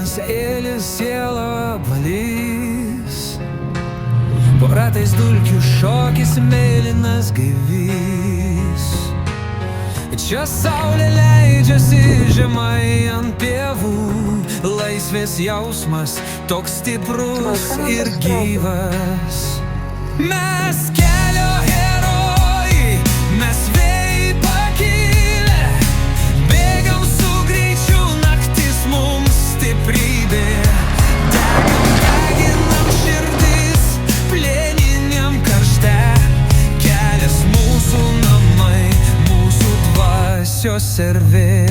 sėlis siela apvalys, po ratais dulkių šokis mėlynas gaivys. Čia saulė leidžiasi žemai ant pievų, laisvės jausmas toks stiprus ir gyvas. Mes kelio herojai, mes vėjai pakilę, bėgam su greičiu, naktis mums stiprybė. Deginam širdis plieniniam karšte, kelias mūsų namai, mūsų dvasios erdvė.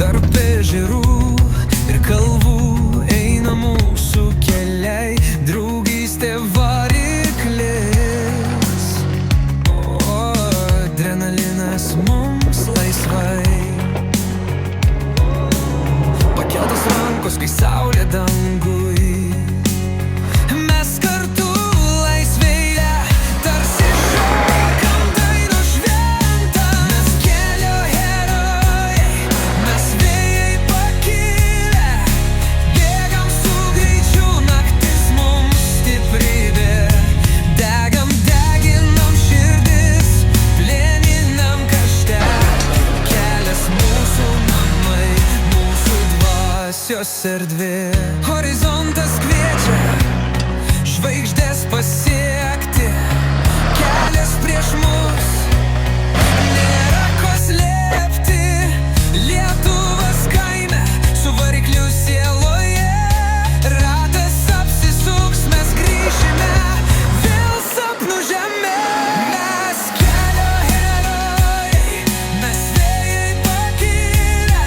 Tarp ežerų ir kalvų eina mūsų keliai, draugystė variklis, o adrenalinas mums laisvai. Pakeltos rankos, kai saulė dangui, mes kartu laisvėje, tarsi šokam dainą šventą. Mes kelio herojai, mes vėjai pakilę, bėgam su greičiu, naktis mums stiprybė. Deginam širdis plieniniam karšte, kelias mūsų namai, mūsų dvasios erdvė. Horizontas kviečia žvaigždės pasiekti, kelias prieš mus, nėra ko slėpti. Lietuvos kaime su varikliu sieloje, ratas apsisuks, mes grįšime vėl sapnų žemė. Mes kelio herojai, mes vėjai pakilę,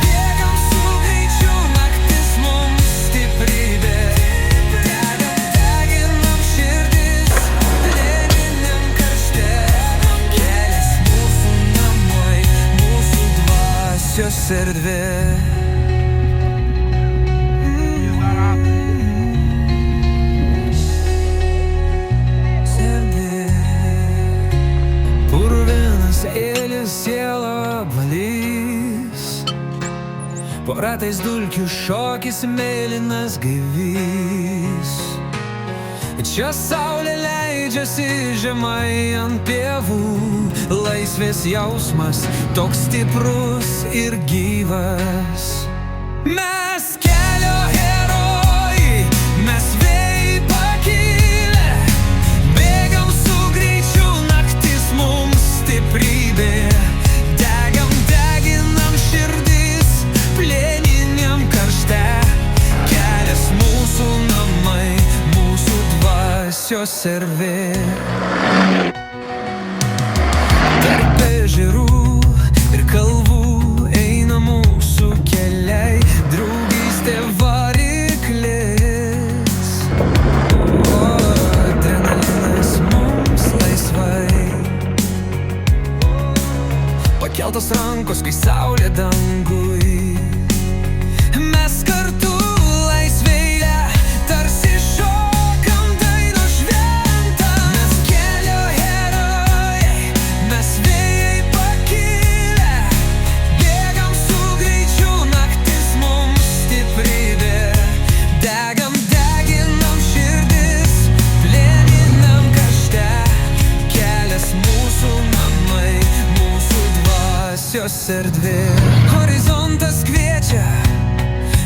bėgam su greičiu, naktis mums stiprybė. Deginam širdis plieniniam karšte, kelias mūsų namai, mūsų dvasios erdvė. Purvinas sėlis siela apvalys, po ratais dulkių šokis mėlynas gaivys. Čia saulė leidžiasi žemai ant pievų, laisvės jausmas toks stiprus ir gyvas. Mes kelio herojai, mes vėjai pakilę, bėgam su greičiu, naktis mums stiprybė. Deginam širdis plieniniam karšte, kelias mūsų namai, mūsų dvasios erdvė. Tarp ežerų ir kalvų eina mūsų keliai, draugystė variklis, o adrenalinas mums laisvai. Pakeltos rankos, kai saulė dangui, mes kartu laisvėje, tarsi šokam dainą šventą. Mes kelio herojai, mes vėjai pakilę, bėgam su greičiu, naktis mums stiprybė. Deginam širdis plieniniam karšte, kelias mūsų namai, mūsų dvasios erdvė. Horizontas kviečia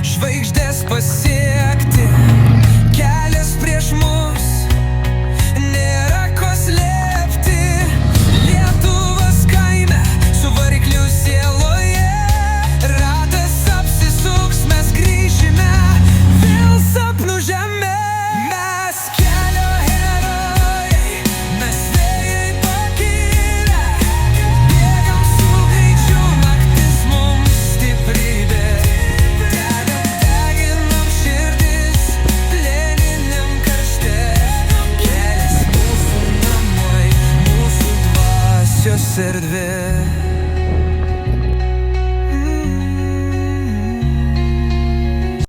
žvaigždės pasiekti, kelias prieš mus, nėra ko slėpti. Lietuvos kaime su varikliu sieloje, ratas apsisuks, mes grįšime vėl sapnų žemė. Mes kelio herojai, mes vėjai pakilę, bėgam su greičiu, naktis mums stiprybė. Deginam širdis plieniniam karšte, kelias mūsų namai, mūsų dvasios erdvė.